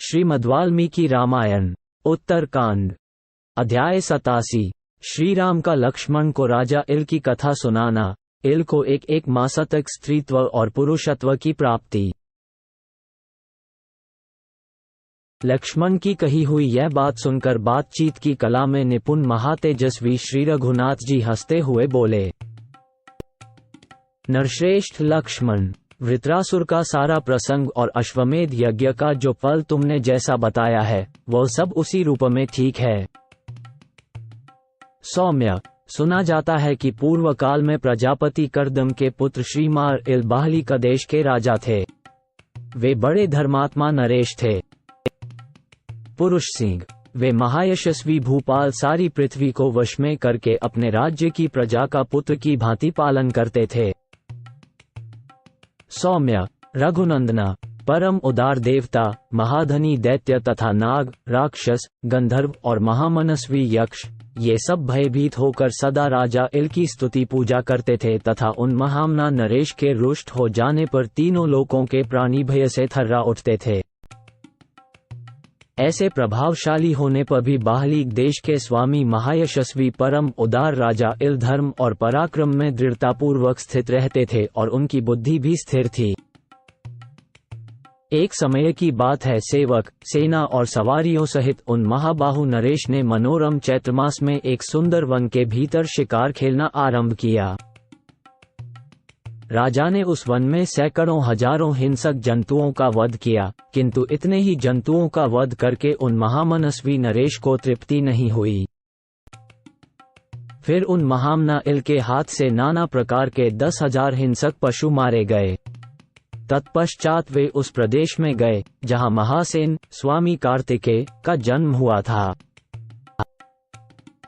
श्रीमद्वाल्मीकि रामायण उत्तरकांड अध्याय 87। श्रीराम का लक्ष्मण को राजा इल की कथा सुनाना। इल को एक मास तक स्त्रीत्व और पुरुषत्व की प्राप्ति। लक्ष्मण की कही हुई यह बात सुनकर बातचीत की कला में निपुण महातेजस्वी श्री रघुनाथ जी हंसते हुए बोले, नरश्रेष्ठ लक्ष्मण, वृत्रासुर का सारा प्रसंग और अश्वमेध यज्ञ का जो फल तुमने जैसा बताया है वह सब उसी रूप में ठीक है। सौम्य, सुना जाता है कि पूर्व काल में प्रजापति कर्दम के पुत्र श्रीमार इल बाहली का देश के राजा थे। वे बड़े धर्मात्मा नरेश थे। पुरुष सिंह, वे महायशस्वी भूपाल सारी पृथ्वी को वश में करके अपने राज्य की प्रजा का पुत्र की भांति पालन करते थे। सौम्य, रघुनंदना, परम उदार देवता, महाधनी दैत्य तथा नाग, राक्षस, गंधर्व और महामनस्वी यक्ष, ये सब भयभीत होकर सदा राजा इल की स्तुति पूजा करते थे तथा उन महामना नरेश के रुष्ट हो जाने पर तीनों लोकों के प्राणी भय से थर्रा उठते थे। ऐसे प्रभावशाली होने पर भी बाहली देश के स्वामी महायशस्वी परम उदार राजा इल धर्म और पराक्रम में दृढ़तापूर्वक स्थित रहते थे और उनकी बुद्धि भी स्थिर थी। एक समय की बात है, सेवक, सेना और सवारियों सहित उन महाबाहु नरेश ने मनोरम चैत्र मास में एक सुंदर वन के भीतर शिकार खेलना आरंभ किया। राजा ने उस वन में सैकड़ों हजारों हिंसक जंतुओं का वध किया, किंतु इतने ही जंतुओं का वध करके उन महामनस्वी नरेश को तृप्ति नहीं हुई। फिर उन महामना इल के हाथ से नाना प्रकार के 10,000 हिंसक पशु मारे गए। तत्पश्चात वे उस प्रदेश में गए जहां महासेन स्वामी कार्तिकेय का जन्म हुआ था।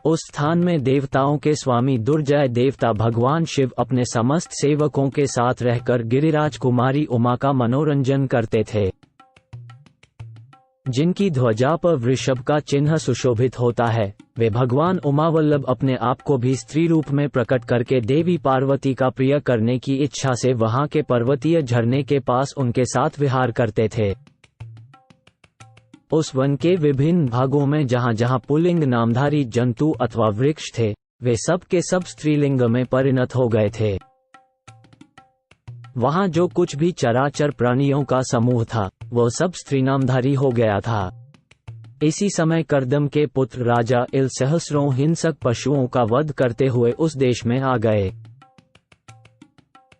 उस स्थान में देवताओं के स्वामी दुर्जय देवता भगवान शिव अपने समस्त सेवकों के साथ रहकर गिरिराज कुमारी उमा का मनोरंजन करते थे, जिनकी ध्वजा पर वृषभ का चिन्ह सुशोभित होता है। वे भगवान उमावल्लभ अपने आप को भी स्त्री रूप में प्रकट करके देवी पार्वती का प्रिय करने की इच्छा से वहां के पर्वतीय झरने के पास उनके साथ विहार करते थे। उस वन के विभिन्न भागों में जहां जहां पुल्लिंग नामधारी जंतु अथवा वृक्ष थे, वे सब के सब स्त्रीलिंग में परिणत हो गए थे। वहां जो कुछ भी चराचर प्राणियों का समूह था वह सब स्त्रीनामधारी हो गया था। इसी समय कर्दम के पुत्र राजा इल सहस्रों हिंसक पशुओं का वध करते हुए उस देश में आ गए।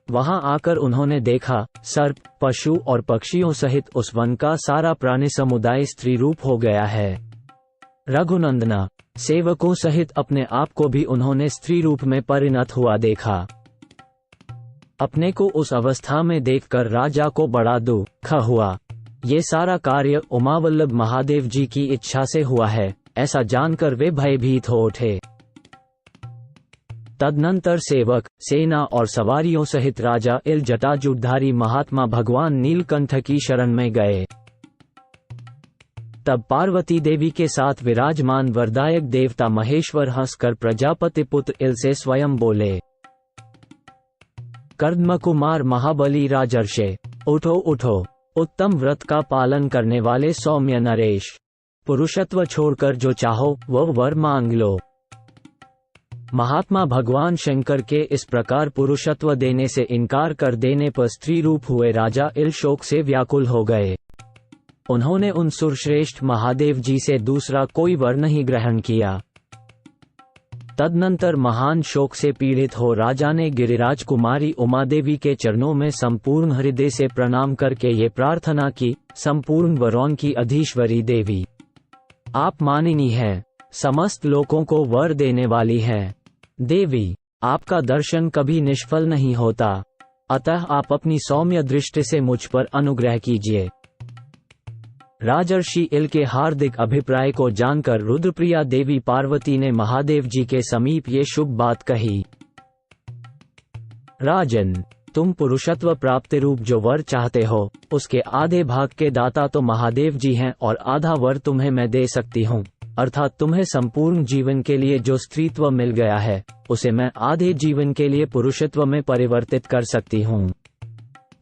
वहां आकर उन्होंने देखा, सर्प, पशु और पक्षियों सहित उस वन का सारा प्राणी समुदाय स्त्री रूप हो गया है। रघुनंदना, सेवकों सहित अपने आप को भी उन्होंने स्त्री रूप में परिणत हुआ देखा। अपने को उस अवस्था में देखकर राजा को बड़ा दुख हुआ। ये सारा कार्य उमावल्लभ महादेव जी की इच्छा से हुआ है, ऐसा जानकर वे भयभीत हो उठे। तदनंतर सेवक, सेना और सवारियों सहित राजा इल जटाजुधारी महात्मा भगवान नीलकंठ की शरण में गए। तब पार्वती देवी के साथ विराजमान वरदायक देवता महेश्वर हंसकर प्रजापति पुत्र इल से स्वयं बोले, कर्दम कुमार महाबली राजर्षे, उठो उठो, उत्तम व्रत का पालन करने वाले सौम्य नरेश, पुरुषत्व छोड़कर जो चाहो वह वर मांग लो। महात्मा भगवान शंकर के इस प्रकार पुरुषत्व देने से इनकार कर देने पर स्त्री रूप हुए राजा इल शोक से व्याकुल हो गए। उन्होंने उन सुरश्रेष्ठ महादेव जी से दूसरा कोई वर नहीं ग्रहण किया। तदनंतर महान शोक से पीड़ित हो राजा ने गिरिराज कुमारी उमा देवी के चरणों में संपूर्ण हृदय से प्रणाम करके ये प्रार्थना की, संपूर्ण वरों की अधीश्वरी देवी, आप मानिनी हैं, समस्त लोगों को वर देने वाली हैं। देवी, आपका दर्शन कभी निष्फल नहीं होता, अतः आप अपनी सौम्य दृष्टि से मुझ पर अनुग्रह कीजिए। राजर्षि इल के हार्दिक अभिप्राय को जानकर रुद्रप्रिया देवी पार्वती ने महादेव जी के समीप ये शुभ बात कही, राजन, तुम पुरुषत्व प्राप्ति रूप जो वर चाहते हो उसके आधे भाग के दाता तो महादेव जी हैं और आधा वर तुम्हें मैं दे सकती हूँ, अर्थात तुम्हें संपूर्ण जीवन के लिए जो स्त्रीत्व मिल गया है उसे मैं आधे जीवन के लिए पुरुषत्व में परिवर्तित कर सकती हूँ।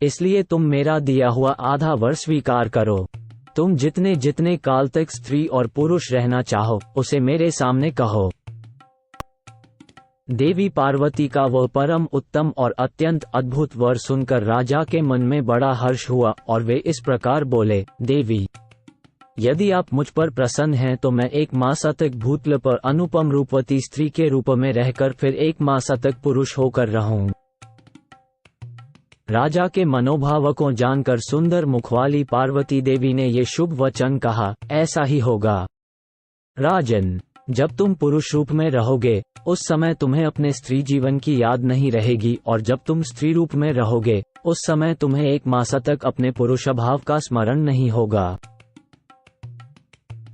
इसलिए तुम मेरा दिया हुआ आधा वर स्वीकार करो। तुम जितने जितने काल तक स्त्री और पुरुष रहना चाहो उसे मेरे सामने कहो। देवी पार्वती का वह परम उत्तम और अत्यंत अद्भुत वर सुनकर राजा के मन में बड़ा हर्ष हुआ और वे इस प्रकार बोले, देवी, यदि आप मुझ पर प्रसन्न हैं तो मैं 1 मास तक भूतल पर अनुपम रूपवती स्त्री के रूप में रहकर फिर 1 मास तक पुरुष होकर रहूं। राजा के मनोभाव को जानकर सुंदर मुखवाली पार्वती देवी ने ये शुभ वचन कहा, ऐसा ही होगा। राजन, जब तुम पुरुष रूप में रहोगे उस समय तुम्हें अपने स्त्री जीवन की याद नहीं रहेगी, और जब तुम स्त्री रूप में रहोगे उस समय तुम्हें 1 मास तक अपने पुरुष भाव का स्मरण नहीं होगा।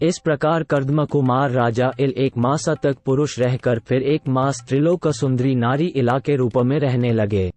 इस प्रकार कर्दम कुमार राजा इल 1 मास तक पुरुष रहकर फिर 1 मास त्रिलोक सुंदरी नारी इला के रूप में रहने लगे।